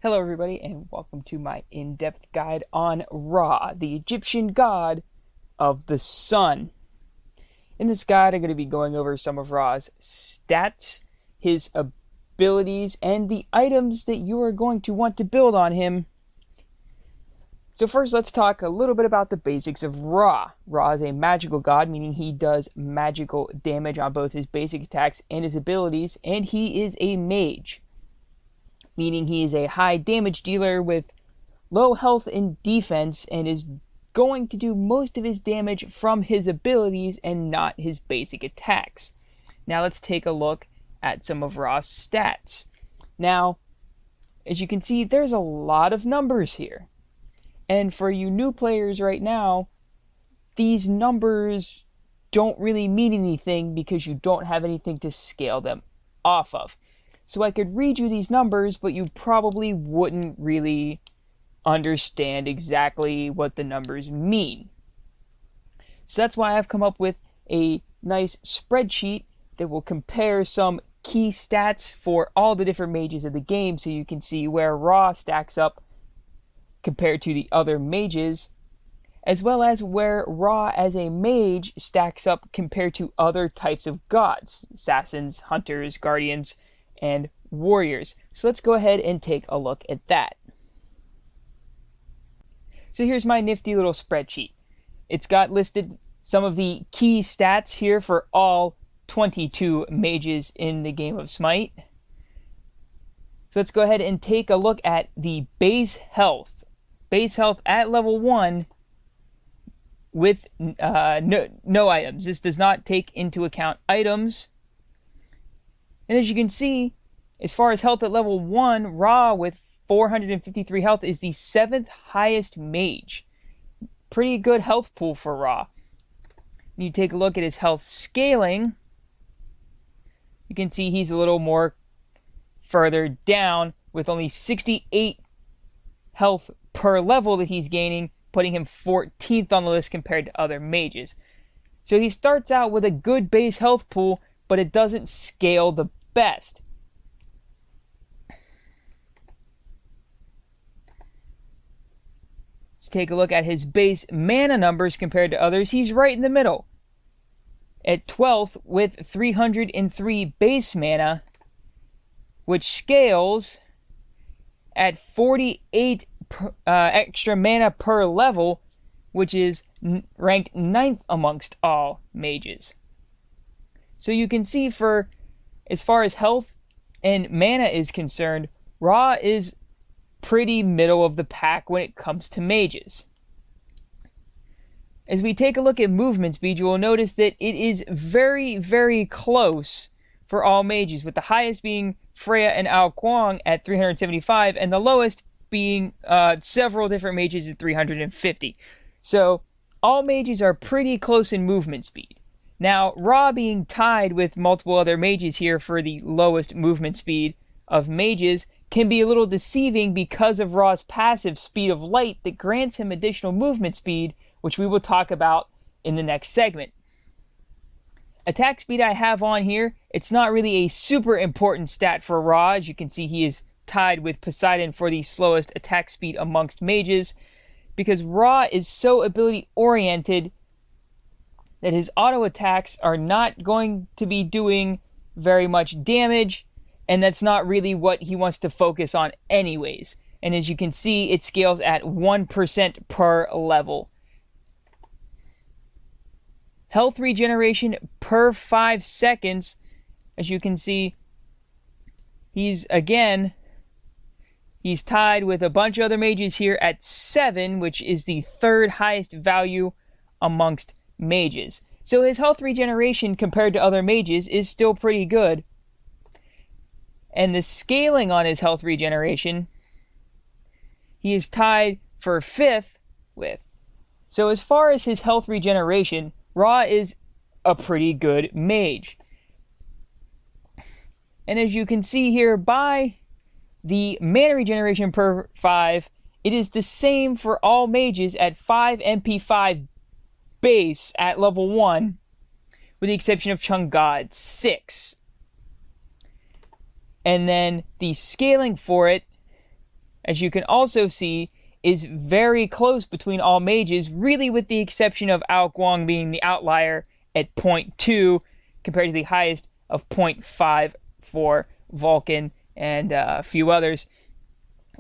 Hello everybody and welcome to my in-depth guide on Ra, the Egyptian god of the sun. In this guide I'm going to be going over some of Ra's stats, his abilities, and the items that you are going to want to build on him. So first let's talk a little bit about the basics of Ra. Ra is a magical god, meaning he does magical damage on both his basic attacks and his abilities, and he is a mage, meaning he is a high damage dealer with low health and defense and is going to do most of his damage from his abilities and not his basic attacks. Now let's take a look at some of Ra's stats. Now, as you can see, there's a lot of numbers here. And for you new players right now, these numbers don't really mean anything because you don't have anything to scale them off of. So I could read you these numbers, but you probably wouldn't really understand exactly what the numbers mean. So that's why I've come up with a nice spreadsheet that will compare some key stats for all the different mages of the game so you can see where Ra stacks up compared to the other mages, as well as where Ra as a mage stacks up compared to other types of gods, assassins, hunters, guardians, and warriors. So let's go ahead and take a look at that. So here's my nifty little spreadsheet. It's got listed some of the key stats here for all 22 mages in the game of Smite. So let's go ahead and take a look at the base health. Base health at level 1 with no items. This does not take into account items. And as you can see, as far as health at level 1, Ra with 453 health is the 7th highest mage. Pretty good health pool for Ra. When you take a look at his health scaling, you can see he's a little more further down with only 68 health per level that he's gaining, putting him 14th on the list compared to other mages. So he starts out with a good base health pool, but it doesn't scale the best. Let's take a look at his base mana numbers compared to others. He's right in the middle at 12th with 303 base mana, which scales at 48 extra mana per level, which is ranked 9th amongst all mages. So you can see, for as far as health and mana is concerned, Ra is pretty middle of the pack when it comes to mages. As we take a look at movement speed, you will notice that it is very, very close for all mages, with the highest being Freya and Ao Kuang at 375, and the lowest being several different mages at 350. So all mages are pretty close in movement speed. Now, Ra being tied with multiple other mages here for the lowest movement speed of mages can be a little deceiving because of Ra's passive Speed of Light that grants him additional movement speed, which we will talk about in the next segment. Attack speed I have on here, it's not really a super important stat for Ra. As you can see, he is tied with Poseidon for the slowest attack speed amongst mages, because Ra is so ability oriented that his auto attacks are not going to be doing very much damage, and that's not really what he wants to focus on anyways. And as you can see, it scales at 1% per level. Health regeneration per 5 seconds, as you can see, he's tied with a bunch of other mages here at 7, which is the 3rd highest value amongst mages. So his health regeneration compared to other mages is still pretty good. And the scaling on his health regeneration, he is tied for 5th with. So as far as his health regeneration, Ra is a pretty good mage. And as you can see here by the mana regeneration per 5, it is the same for all mages at 5 MP5 base at level 1, with the exception of Chang'e at 6. And then the scaling for it as you can also see, is very close between all mages, really with the exception of Ao Guang being the outlier at 0.2 compared to the highest of 0.5 for Vulcan and a few others,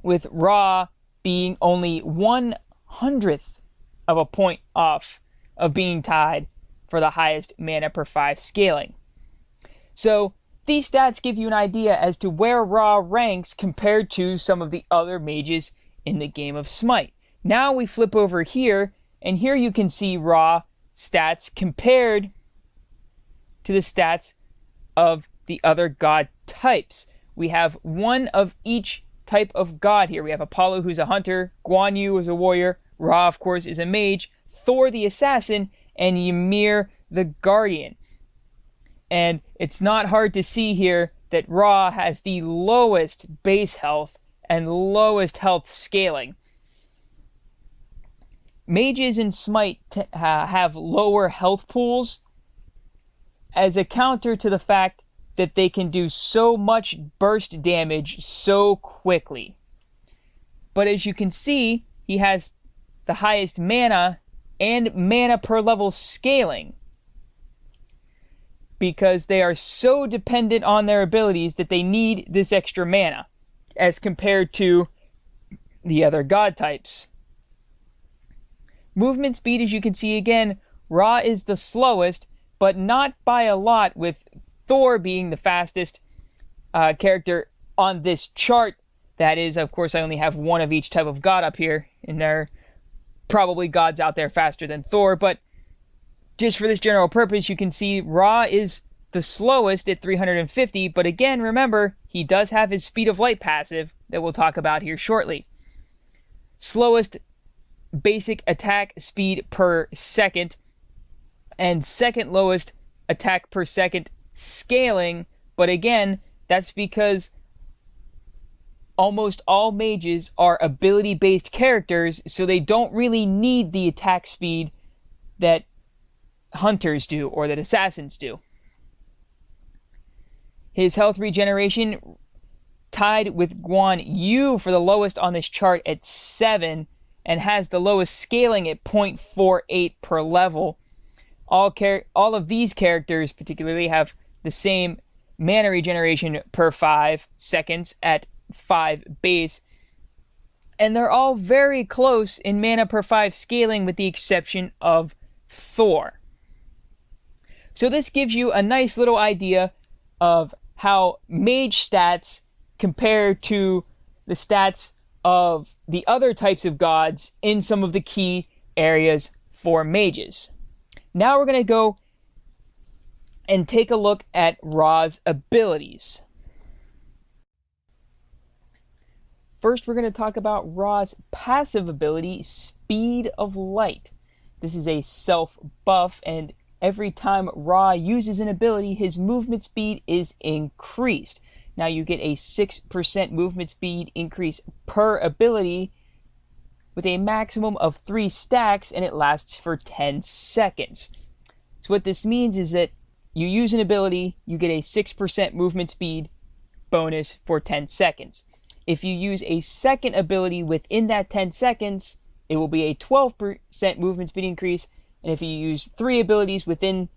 with Ra being only 1/100th of a point off of being tied for the highest mana per 5 scaling. So these stats give you an idea as to where Ra ranks compared to some of the other mages in the game of Smite. Now we flip over here, and here you can see Ra stats compared to the stats of the other god types. We have one of each type of god here. We have Apollo, who's a hunter, Guan Yu is a warrior, Ra, of course, is a mage, Thor the assassin, and Ymir the guardian. And it's not hard to see here that Ra has the lowest base health and lowest health scaling. Mages in Smite have lower health pools as a counter to the fact that they can do so much burst damage so quickly. But as you can see, he has the highest mana and mana per level scaling, because they are so dependent on their abilities that they need this extra mana as compared to the other god types. Movement speed, as you can see again, Ra is the slowest, but not by a lot, with Thor being the fastest character on this chart. That is, of course, I only have one of each type of god up here, and there are probably gods out there faster than Thor, but just for this general purpose, you can see Ra is the slowest at 350, but again, remember, he does have his Speed of Light passive that we'll talk about here shortly. Slowest basic attack speed per second, and second lowest attack per second scaling, but again, that's because almost all mages are ability-based characters, so they don't really need the attack speed that hunters do or that assassins do. His health regeneration tied with Guan Yu for the lowest on this chart at 7, and has the lowest scaling at 0.48 per level. All of these characters particularly have the same mana regeneration per 5 seconds at 5 base, and they're all very close in mana per 5 scaling with the exception of Thor. So this gives you a nice little idea of how mage stats compare to the stats of the other types of gods in some of the key areas for mages. Now we're going to go and take a look at Ra's abilities. First, we're going to talk about Ra's passive ability, Speed of Light. This is a self-buff, and every time Ra uses an ability, his movement speed is increased. Now you get a 6% movement speed increase per ability with a maximum of 3 stacks, and it lasts for 10 seconds. So what this means is that you use an ability, you get a 6% movement speed bonus for 10 seconds. If you use a second ability within that 10 seconds, it will be a 12% movement speed increase, and if you use 3 abilities within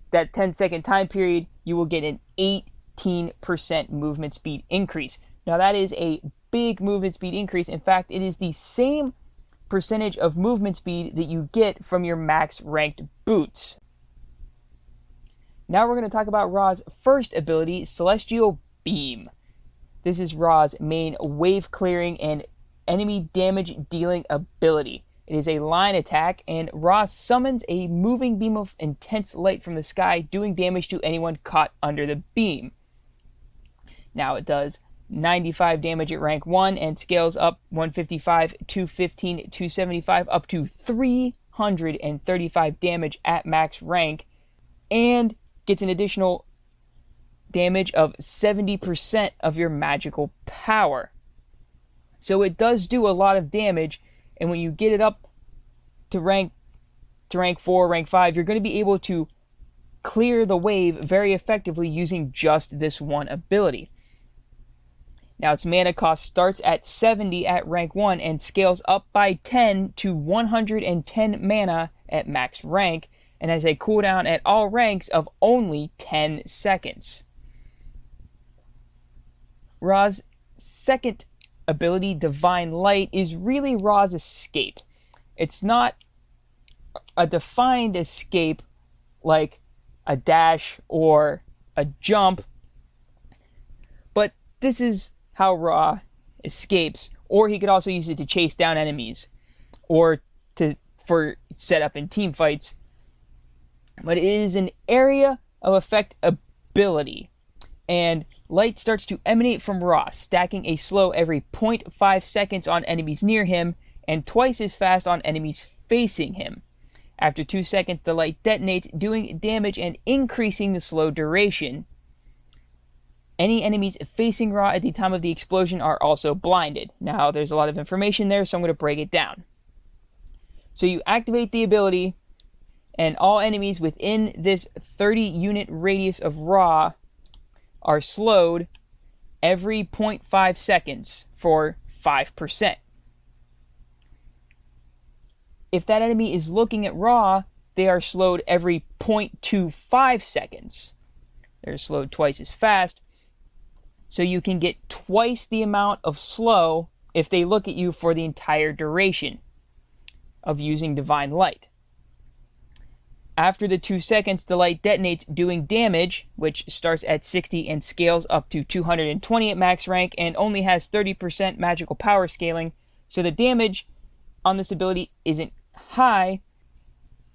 that 10-second time period, you will get an 18% movement speed increase. Now that is a big movement speed increase. In fact, it is the same percentage of movement speed that you get from your max ranked boots. Now we're going to talk about Ra's first ability, Celestial Beam. This is Ra's main wave clearing and enemy damage dealing ability. It is a line attack, and Ra summons a moving beam of intense light from the sky, doing damage to anyone caught under the beam. Now it does 95 damage at rank 1 and scales up 155, 215, 275, up to 335 damage at max rank, and gets an additional damage of 70% of your magical power. So it does do a lot of damage, and when you get it up to rank 4, rank 5, you're going to be able to clear the wave very effectively using just this one ability. Now its mana cost starts at 70 at rank 1 and scales up by 10 to 110 mana at max rank, and has a cooldown at all ranks of only 10 seconds. Ra's second ability, Divine Light, is really Ra's escape. It's not a defined escape like a dash or a jump, but this is how Ra escapes, or he could also use it to chase down enemies or for setup in team fights. But it is an area of effect ability, and light starts to emanate from Ra, stacking a slow every 0.5 seconds on enemies near him and twice as fast on enemies facing him. After 2 seconds, the light detonates, doing damage and increasing the slow duration. Any enemies facing Ra at the time of the explosion are also blinded. Now, there's a lot of information there, so I'm going to break it down. So you activate the ability, and all enemies within this 30-unit radius of Ra are slowed every 0.5 seconds for 5%. If that enemy is looking at Ra, they are slowed every 0.25 seconds. They're slowed twice as fast, so you can get twice the amount of slow if they look at you for the entire duration of using Divine Light. After the 2 seconds, the light detonates, doing damage, which starts at 60 and scales up to 220 at max rank, and only has 30% magical power scaling, so the damage on this ability isn't high,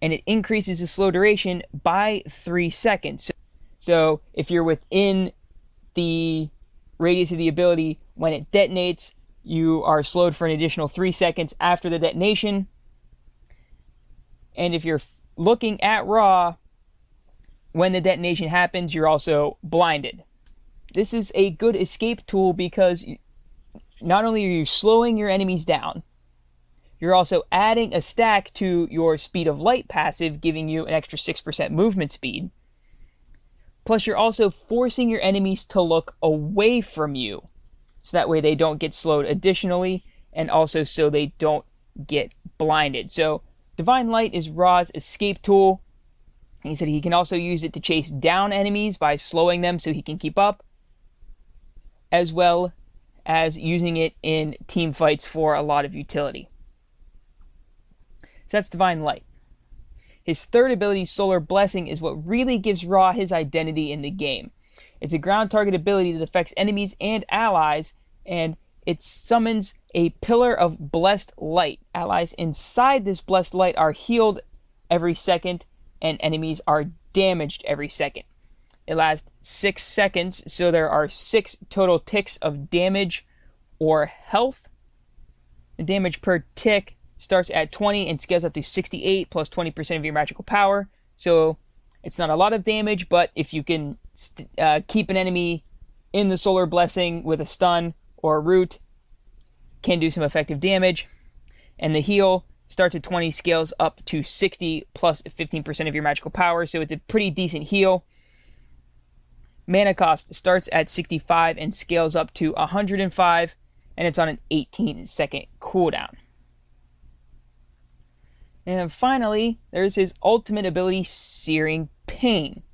and it increases the slow duration by 3 seconds. So if you're within the radius of the ability when it detonates, you are slowed for an additional 3 seconds after the detonation. And if you're looking at Ra when the detonation happens, you're also blinded. This is a good escape tool because not only are you slowing your enemies down, you're also adding a stack to your Speed of Light passive, giving you an extra 6% movement speed. Plus, you're also forcing your enemies to look away from you, so that way they don't get slowed additionally, and also so they don't get blinded. So Divine Light is Ra's escape tool. He said he can also use it to chase down enemies by slowing them so he can keep up, as well as using it in team fights for a lot of utility. So that's Divine Light. His third ability, Solar Blessing, is what really gives Ra his identity in the game. It's a ground target ability that affects enemies and allies, and it summons a pillar of blessed light. Allies inside this blessed light are healed every second, and enemies are damaged every second. It lasts 6 seconds, so there are 6 total ticks of damage or health. The damage per tick starts at 20 and scales up to 68 plus 20% of your magical power. So it's not a lot of damage, but if you can keep an enemy in the Solar Blessing with a stun or a root, can do some effective damage. And the heal starts at 20, scales up to 60 plus 15% of your magical power, so it's a pretty decent heal. Mana cost starts at 65 and scales up to 105, and it's on an 18-second cooldown. And finally, there's his ultimate ability, Searing Pain.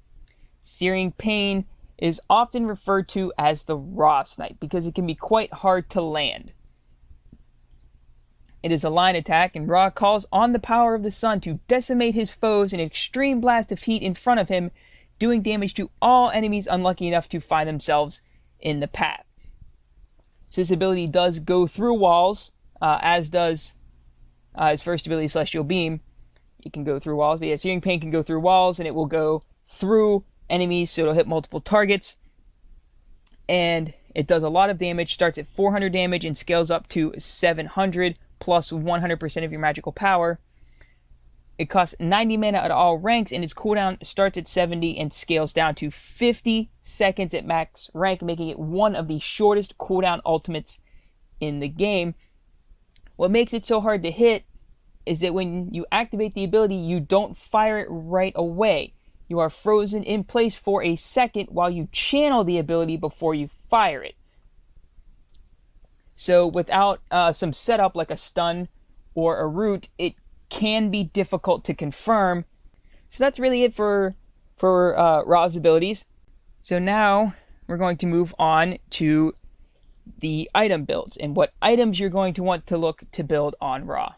Searing Pain is often referred to as the Ra Snipe because it can be quite hard to land. It is a line attack, and Ra calls on the power of the sun to decimate his foes in an extreme blast of heat in front of him, doing damage to all enemies unlucky enough to find themselves in the path. So this ability does go through walls, as does his first ability, Celestial Beam. It can go through walls, but yeah, Searing Pain can go through walls, and it will go through enemies, so it'll hit multiple targets. And it does a lot of damage, starts at 400 damage and scales up to 700 plus 100% of your magical power. It costs 90 mana at all ranks, and its cooldown starts at 70 and scales down to 50 seconds at max rank, making it one of the shortest cooldown ultimates in the game. What makes it so hard to hit is that when you activate the ability, you don't fire it right away. You are frozen in place for a second while you channel the ability before you fire it. So without some setup like a stun or a root, it can be difficult to confirm. So that's really it for Ra's abilities. So now we're going to move on to the item builds and what items you're going to want to look to build on Ra.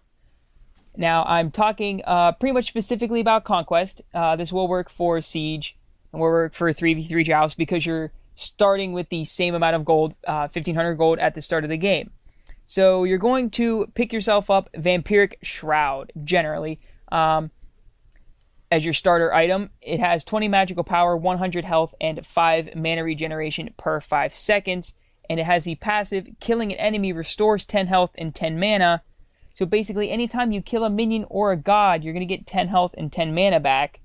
Now I'm talking pretty much specifically about Conquest. This will work for Siege and will work for 3v3 Joust because you're starting with the same amount of gold, 1500 gold at the start of the game. So you're going to pick yourself up Vampiric Shroud, generally, as your starter item. It has 20 magical power, 100 health, and 5 mana regeneration per 5 seconds. And it has the passive, killing an enemy restores 10 health and 10 mana. So basically, anytime you kill a minion or a god, you're going to get 10 health and 10 mana back,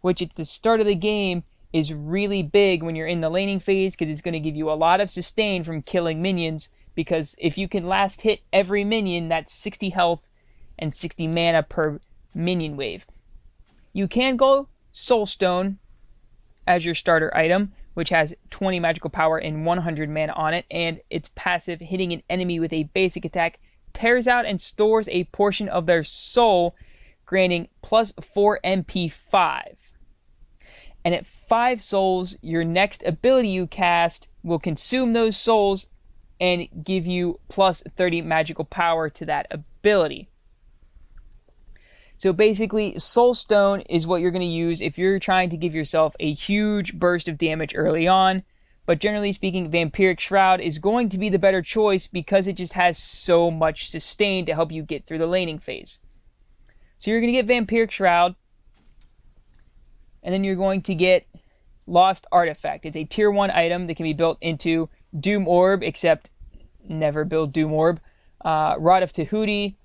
which at the start of the game is really big when you're in the laning phase because it's going to give you a lot of sustain from killing minions, because if you can last hit every minion, that's 60 health and 60 mana per minion wave. You can go Soulstone as your starter item, which has 20 magical power and 100 mana on it, and its passive, hitting an enemy with a basic attack, tears out and stores a portion of their soul, granting plus 4 MP5. And at 5 souls, your next ability you cast will consume those souls and give you plus 30 magical power to that ability. So basically, Soulstone is what you're going to use if you're trying to give yourself a huge burst of damage early on. But generally speaking, Vampiric Shroud is going to be the better choice because it just has so much sustain to help you get through the laning phase. So you're going to get Vampiric Shroud, and then you're going to get Lost Artifact. It's a tier 1 item that can be built into Doom Orb, except never build Doom Orb. Rod of Tahuti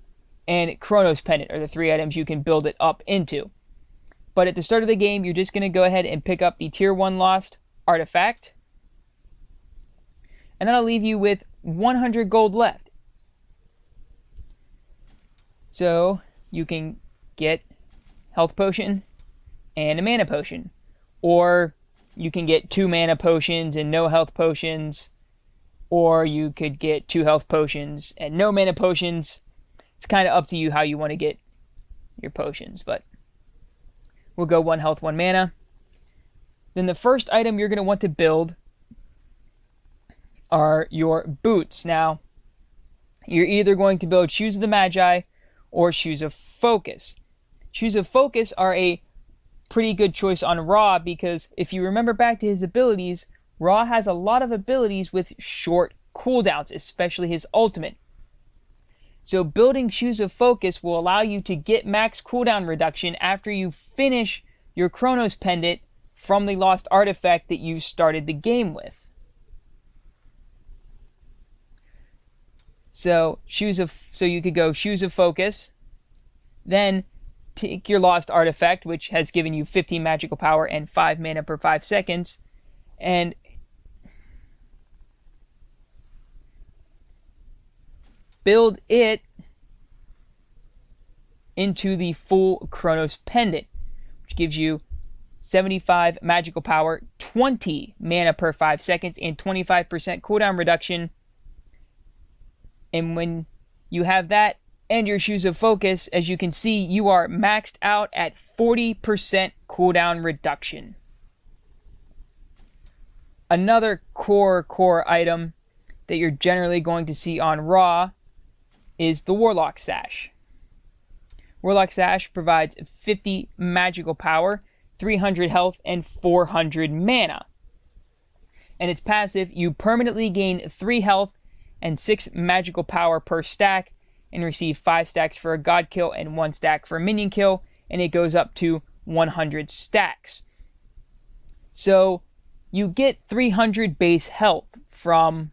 and Chronos Pendant are the 3 items you can build it up into. But at the start of the game, you're just going to go ahead and pick up the tier 1 Lost Artifact. And that'll leave you with 100 gold left. So you can get Health Potion and a Mana Potion. Or you can get 2 Mana Potions and no Health Potions. Or you could get 2 Health Potions and no Mana Potions. It's kind of up to you how you want to get your potions, but we'll go 1 health, 1 mana. Then the first item you're going to want to build are your boots. Now, you're either going to build Shoes of the Magi or Shoes of Focus. Shoes of Focus are a pretty good choice on Ra because if you remember back to his abilities, Ra has a lot of abilities with short cooldowns, especially his ultimate. So building Shoes of Focus will allow you to get max cooldown reduction after you finish your Chronos Pendant from the Lost Artifact that you started the game with. So you could go Shoes of Focus, then take your Lost Artifact, which has given you 15 magical power and 5 mana per 5 seconds, and build it into the full Chronos Pendant, which gives you 75 magical power, 20 mana per 5 seconds, and 25% cooldown reduction. And when you have that and your Shoes of Focus, as you can see, you are maxed out at 40% cooldown reduction. Another core item that you're generally going to see on Ra is the Warlock Sash. Warlock Sash provides 50 magical power, 300 health, and 400 mana. And its passive, you permanently gain 3 health and 6 magical power per stack, and receive 5 stacks for a god kill and 1 stack for a minion kill, and it goes up to 100 stacks. So you get 300 base health from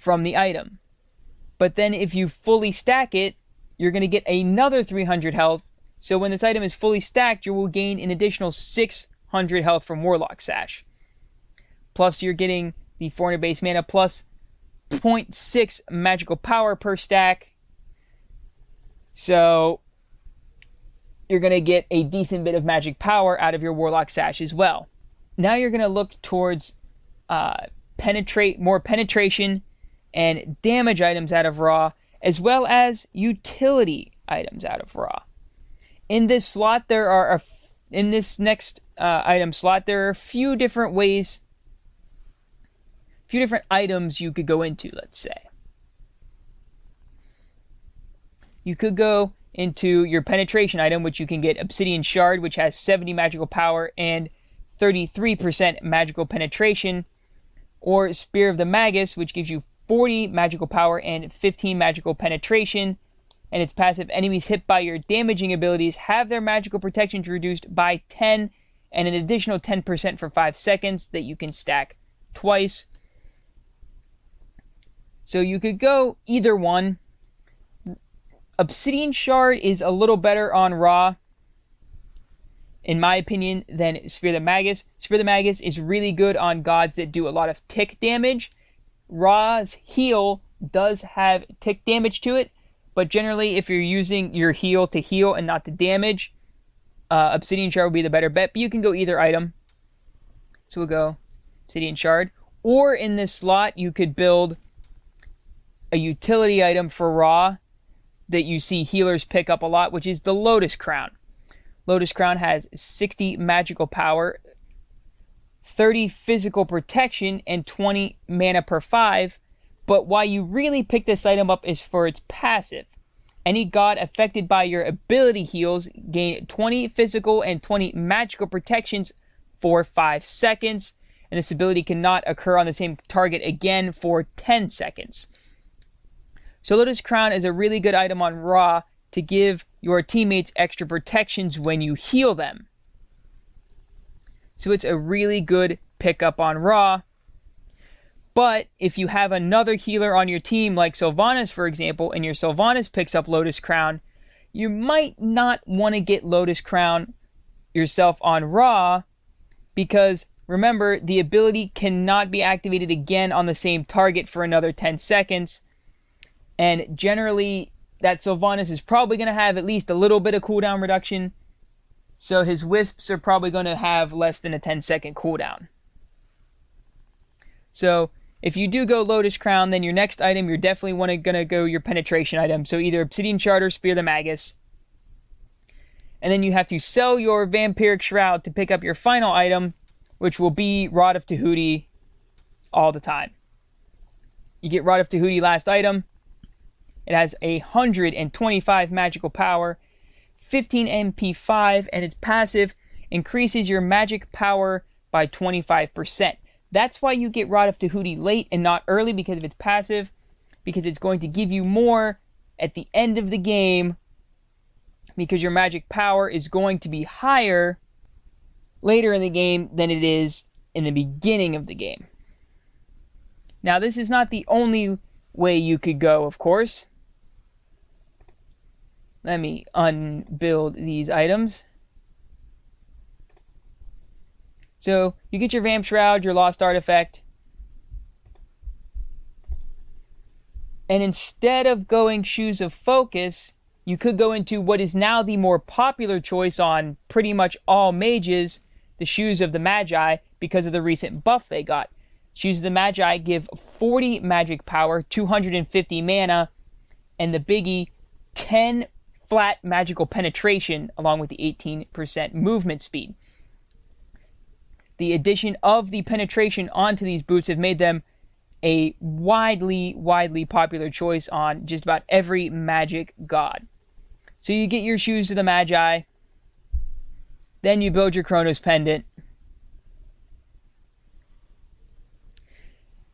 the item. But then if you fully stack it, you're going to get another 300 health. So when this item is fully stacked, you will gain an additional 600 health from Warlock Sash. Plus you're getting the 400 base mana plus 0.6 magical power per stack. So you're going to get a decent bit of magic power out of your Warlock Sash as well. Now you're going to look towards more penetration and damage items out of Ra, as well as utility items out of Ra. In this slot, in this next item slot, there are a few different ways, a few different items you could go into, let's say. You could go into your penetration item, which you can get Obsidian Shard, which has 70 magical power and 33% magical penetration, or Spear of the Magus, which gives you 40 magical power and 15 magical penetration, and its passive: enemies hit by your damaging abilities have their magical protections reduced by 10 and an additional 10% for 5 seconds that you can stack twice. So you could go either one. Obsidian Shard is a little better on Ra, in my opinion, than Spear of the Magus. Spear of the Magus is really good on gods that do a lot of tick damage. Ra's heal does have tick damage to it, but generally if you're using your heal to heal and not to damage, Obsidian Shard would be the better bet, but you can go either item. So we'll go Obsidian Shard. Or in this slot, you could build a utility item for Ra that you see healers pick up a lot, which is the Lotus Crown. Lotus Crown has 60 magical power, 30 physical protection, and 20 mana per 5. But why you really pick this item up is for its passive. Any god affected by your ability heals gain 20 physical and 20 magical protections for 5 seconds. And this ability cannot occur on the same target again for 10 seconds. So Lotus Crown is a really good item on Ra to give your teammates extra protections when you heal them. So it's a really good pickup on Ra. But if you have another healer on your team, like Sylvanas, for example, and your Sylvanas picks up Lotus Crown, you might not want to get Lotus Crown yourself on Ra, because remember, the ability cannot be activated again on the same target for another 10 seconds. And generally, that Sylvanas is probably going to have at least a little bit of cooldown reduction. So his Wisps are probably going to have less than a 10-second cooldown. So if you do go Lotus Crown, then your next item, you're definitely going to go your penetration item. So either Obsidian Shard or Spear of the Magus. And then you have to sell your Vampiric Shroud to pick up your final item, which will be Rod of Tahuti all the time. You get Rod of Tahuti last item. It has 125 magical power, 15 MP5, and its passive increases your magic power by 25%. That's why you get Rod of Tahuti late and not early, because of its passive, because it's going to give you more at the end of the game, because your magic power is going to be higher later in the game than it is in the beginning of the game. Now, this is not the only way you could go, of course. Let me unbuild these items. So you get your Vamp Shroud, your Lost Artifact. And instead of going Shoes of Focus, you could go into what is now the more popular choice on pretty much all mages, the Shoes of the Magi, because of the recent buff they got. Shoes of the Magi give 40 magic power, 250 mana, and the biggie, 10 flat magical penetration, along with the 18% movement speed. The addition of the penetration onto these boots have made them a widely popular choice on just about every magic god. So you get your Shoes of the Magi, then you build your Chronos Pendant,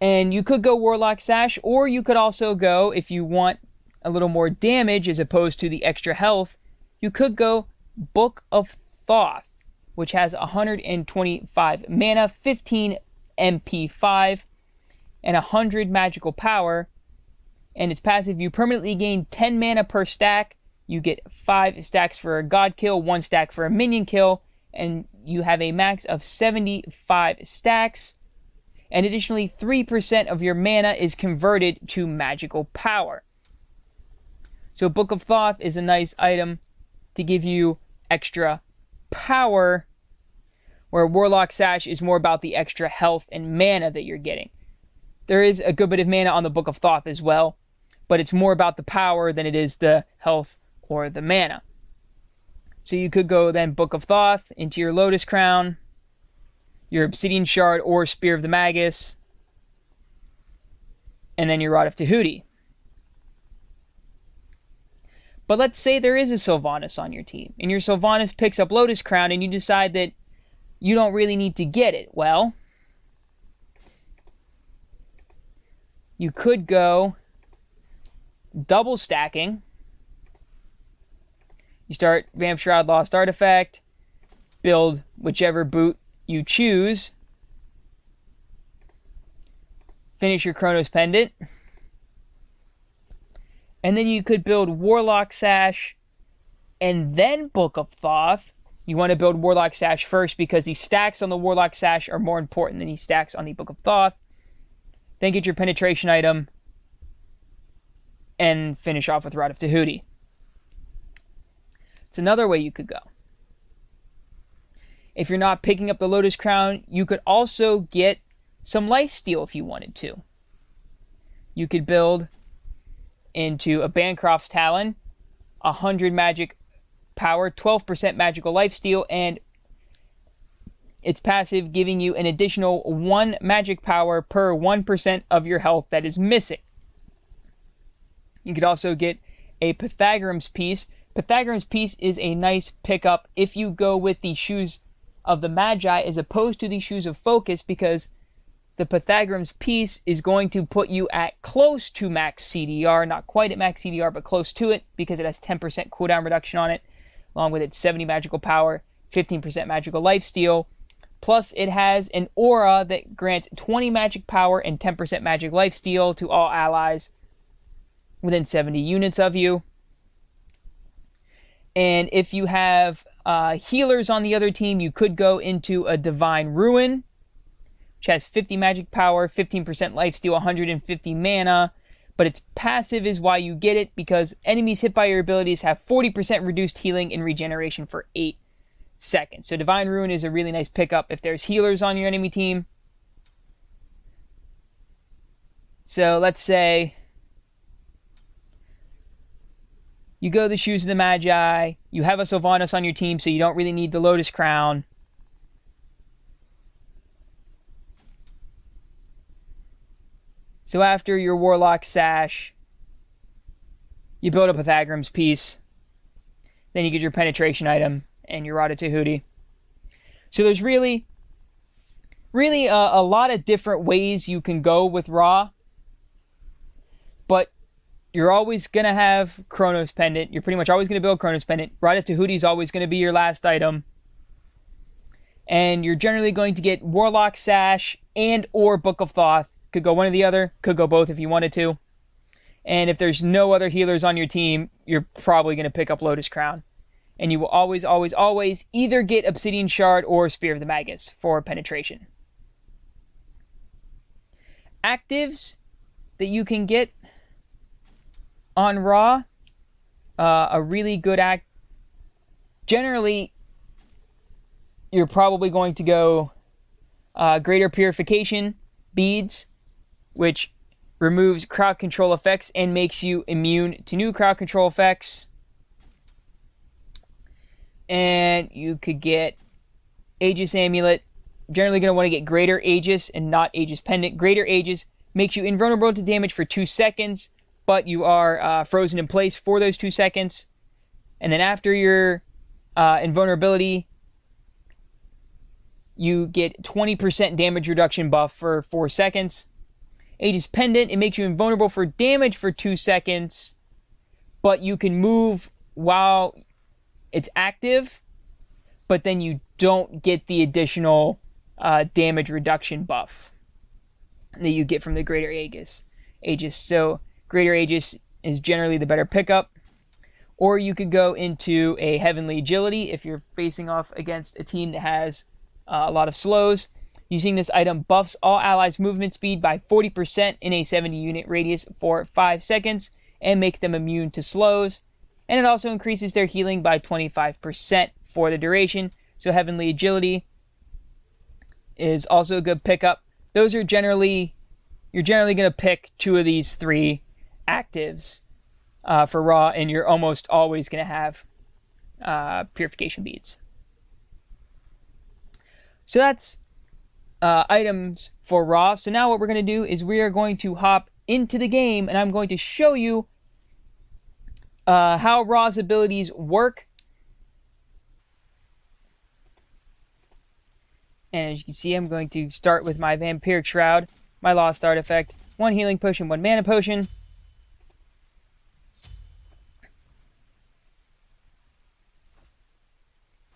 and you could go Warlock Sash, or you could also go, if you want a little more damage as opposed to the extra health, you could go Book of Thoth, which has 125 mana, 15 MP5, and 100 magical power. And its passive, you permanently gain 10 mana per stack. You get 5 stacks for a god kill, 1 stack for a minion kill, and you have a max of 75 stacks. And additionally, 3% of your mana is converted to magical power. So Book of Thoth is a nice item to give you extra power, where Warlock Sash is more about the extra health and mana that you're getting. There is a good bit of mana on the Book of Thoth as well, but it's more about the power than it is the health or the mana. So you could go then Book of Thoth into your Lotus Crown, your Obsidian Shard or Spear of the Magus, and then your Rod of Tahuti. But let's say there is a Sylvanas on your team, and your Sylvanas picks up Lotus Crown, and you decide that you don't really need to get it. Well, you could go double stacking. You start Vamp Shroud Lost Artifact, build whichever boot you choose, finish your Chronos Pendant, and then you could build Warlock Sash and then Book of Thoth. You want to build Warlock Sash first because the stacks on the Warlock Sash are more important than the stacks on the Book of Thoth. Then get your penetration item and finish off with Rod of Tahuti. It's another way you could go. If you're not picking up the Lotus Crown, you could also get some lifesteal if you wanted to. You could build into a Bancroft's Talon, 100 magic power, 12% magical lifesteal, and its passive giving you an additional 1 magic power per 1% of your health that is missing. You could also get a Pythagoras Piece. Pythagoras Piece is a nice pickup if you go with the Shoes of the Magi as opposed to the Shoes of Focus, because the Pythagoras Piece is going to put you at close to max CDR, not quite at max CDR, but close to it, because it has 10% cooldown reduction on it, along with its 70 magical power, 15% magical lifesteal. Plus, it has an aura that grants 20 magic power and 10% magic lifesteal to all allies within 70 units of you. And if you have healers on the other team, you could go into a Divine Ruin, which has 50 magic power, 15% lifesteal, 150 mana. But its passive is why you get it, because enemies hit by your abilities have 40% reduced healing and regeneration for 8 seconds. So Divine Ruin is a really nice pickup if there's healers on your enemy team. So let's say you go the Shoes of the Magi, you have a Sylvanas on your team, so you don't really need the Lotus Crown. So after your Warlock Sash, you build a Pythagoras Piece, then you get your penetration item and your Rod of Tahuti. So there's really a lot of different ways you can go with Ra, but you're always going to have Chronos Pendant. You're pretty much always going to build Chronos Pendant. Rod of Tahuti is always going to be your last item. And you're generally going to get Warlock Sash and or Book of Thoth. Could go one or the other. Could go both if you wanted to. And if there's no other healers on your team, you're probably going to pick up Lotus Crown. And you will always, always, always either get Obsidian Shard or Spear of the Magus for penetration. Actives that you can get on Ra, a really good act. Generally, you're probably going to go Greater Purification Beads, which removes crowd control effects and makes you immune to new crowd control effects. And you could get Aegis Amulet. Generally going to want to get Greater Aegis and not Aegis Pendant. Greater Aegis makes you invulnerable to damage for 2 seconds, but you are frozen in place for those 2 seconds. And then after your invulnerability, you get 20% damage reduction buff for 4 seconds. Aegis Pendant, it makes you invulnerable for damage for 2 seconds, but you can move while it's active, but then you don't get the additional damage reduction buff that you get from the Greater Aegis. So Greater Aegis is generally the better pickup. Or you could go into a Heavenly Agility if you're facing off against a team that has a lot of slows. Using this item buffs all allies' movement speed by 40% in a 70 unit radius for 5 seconds and makes them immune to slows. And it also increases their healing by 25% for the duration. So Heavenly Agility is also a good pickup. Those are generally you're generally going to pick 2 of these 3 actives for Ra, and you're almost always going to have purification beads. So that's items for Ra. So now what we're going to do is we are going to hop into the game, and I'm going to show you how Ra's abilities work. And as you can see, I'm going to start with my Vampiric Shroud, my Lost Artifact, 1 healing potion, 1 mana potion.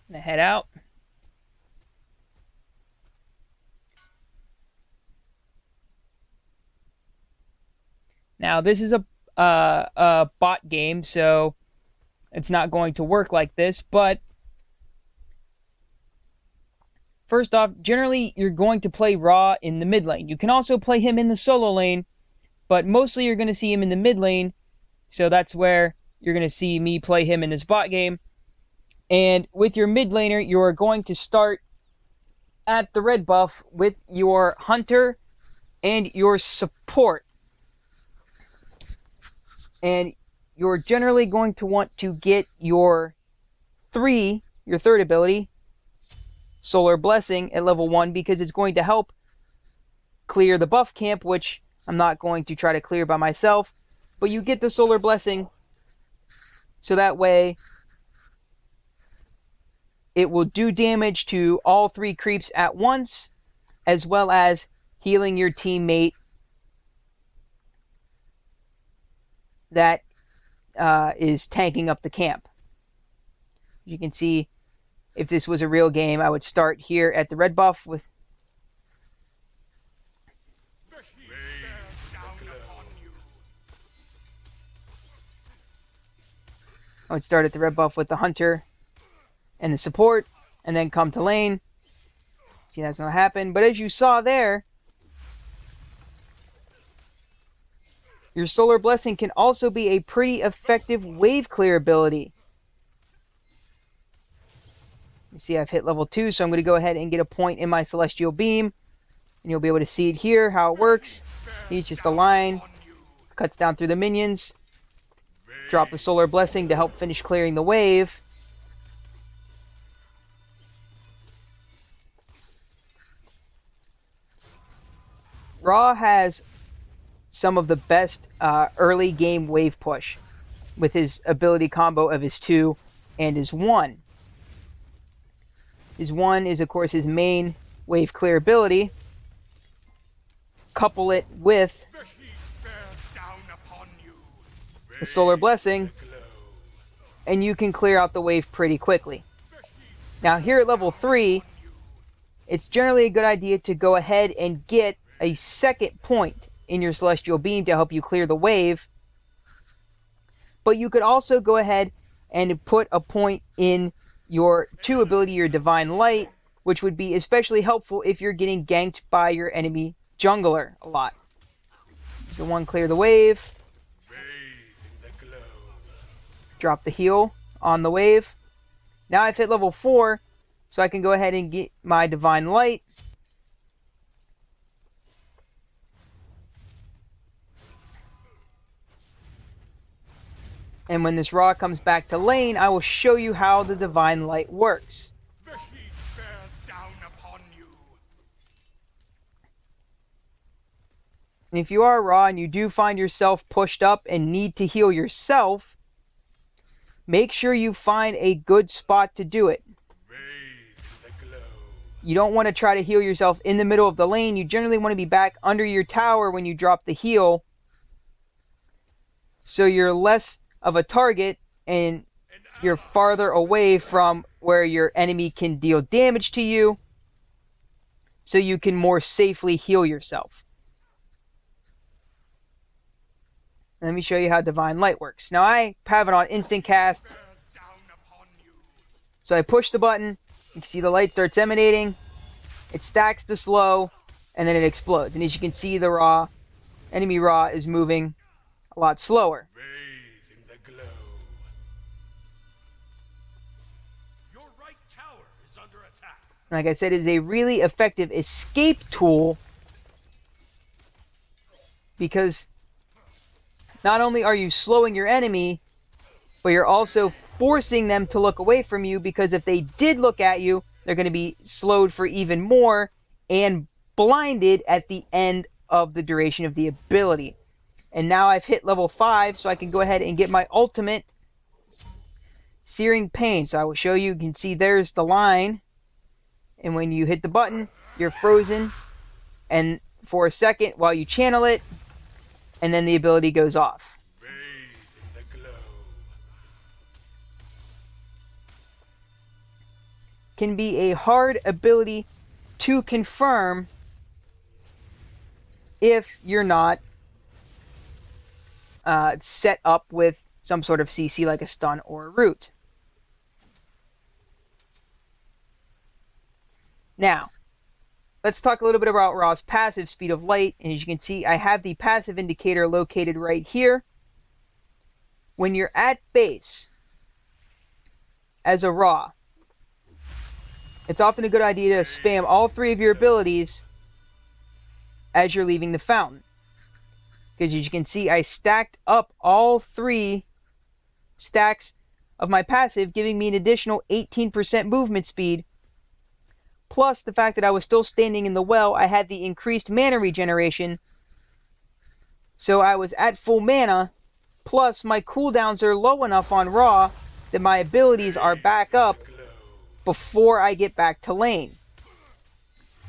I'm going to head out. Now, this is a bot game, so it's not going to work like this, but first off, generally you're going to play Ra in the mid lane. You can also play him in the solo lane, but mostly you're going to see him in the mid lane, so that's where you're going to see me play him in this bot game. And with your mid laner, you're going to start at the red buff with your hunter and your support. And you're generally going to want to get your third ability, Solar Blessing, at level 1, because it's going to help clear the buff camp, which I'm not going to try to clear by myself. But you get the Solar Blessing, so that way it will do damage to all 3 creeps at once, as well as healing your teammate that is tanking up the camp. You can see, if this was a real game, I would start here at the red buff with the hunter and the support, and then come to lane. See, that's not happen, but as you saw there, your Solar Blessing can also be a pretty effective wave clear ability. You see, I've hit level 2, so I'm going to go ahead and get a point in my Celestial Beam. And you'll be able to see it here, how it works. It's just a line. Cuts down through the minions. Drop the Solar Blessing to help finish clearing the wave. Ra has some of the best early game wave push with his ability combo of his 2 and his 1. His 1 is, of course, his main wave clear ability. Couple it with the Solar Blessing, and you can clear out the wave pretty quickly. Now, here at level 3, it's generally a good idea to go ahead and get a second point in your Celestial Beam to help you clear the wave. But you could also go ahead and put a point in your 2 ability, your Divine Light, which would be especially helpful if you're getting ganked by your enemy jungler a lot. So 1, clear the wave. Drop the heal on the wave. Now I've hit level 4, so I can go ahead and get my Divine Light. And when this Ra comes back to lane, I will show you how the Divine Light works. The heat bears down upon you. And if you are Ra and you do find yourself pushed up and need to heal yourself, make sure you find a good spot to do it. You don't want to try to heal yourself in the middle of the lane. You generally want to be back under your tower when you drop the heal, so you're less of a target and you're farther away from where your enemy can deal damage to you, so you can more safely heal yourself. Let me show you how Divine Light works. Now I have it on instant cast, so I push the button. You can see the light starts emanating. It stacks the slow, and then it explodes. And as you can see, the enemy Ra is moving a lot slower. Like I said, it is a really effective escape tool because not only are you slowing your enemy, but you're also forcing them to look away from you, because if they did look at you, they're going to be slowed for even more and blinded at the end of the duration of the ability. And now I've hit level 5, so I can go ahead and get my ultimate, Searing Pain. So I will show you. You can see there's the line, and when you hit the button, you're frozen, and for a second while you channel it, and then the ability goes off. Can be a hard ability to confirm if you're not set up with some sort of CC like a stun or a root. Now, let's talk a little bit about Ra's passive, Speed of Light. And as you can see, I have the passive indicator located right here. When you're at base as a Ra, it's often a good idea to spam all 3 of your abilities as you're leaving the fountain. Because as you can see, I stacked up all 3 stacks of my passive, giving me an additional 18% movement speed. Plus the fact that I was still standing in the well, I had the increased mana regeneration. So I was at full mana, plus my cooldowns are low enough on Ra that my abilities are back up before I get back to lane.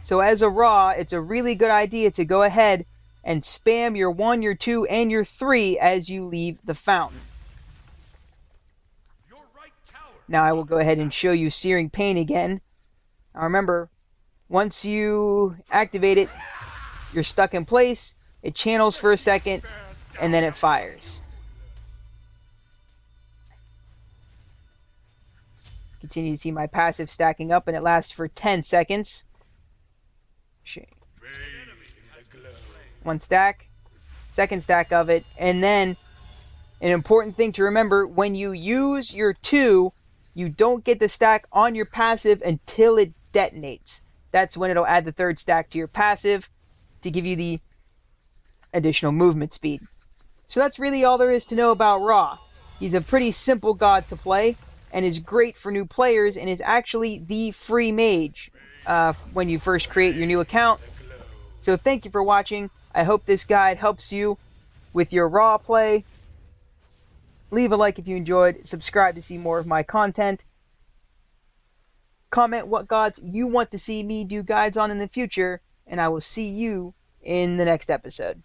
So as a Ra, it's a really good idea to go ahead and spam your 1, your 2, and your 3 as you leave the fountain. Now I will go ahead and show you Searing Pain again. Now remember, once you activate it, you're stuck in place, it channels for a second, and then it fires. Continue to see my passive stacking up, and it lasts for 10 seconds. One stack, second stack of it, and then an important thing to remember, when you use your 2, you don't get the stack on your passive until it detonates. That's when it'll add the 3rd stack to your passive to give you the additional movement speed. So that's really all there is to know about Ra. He's a pretty simple god to play, and is great for new players, and is actually the free mage when you first create your new account. So thank you for watching. I hope this guide helps you with your Ra play. Leave a like if you enjoyed, subscribe to see more of my content. Comment what gods you want to see me do guides on in the future, and I will see you in the next episode.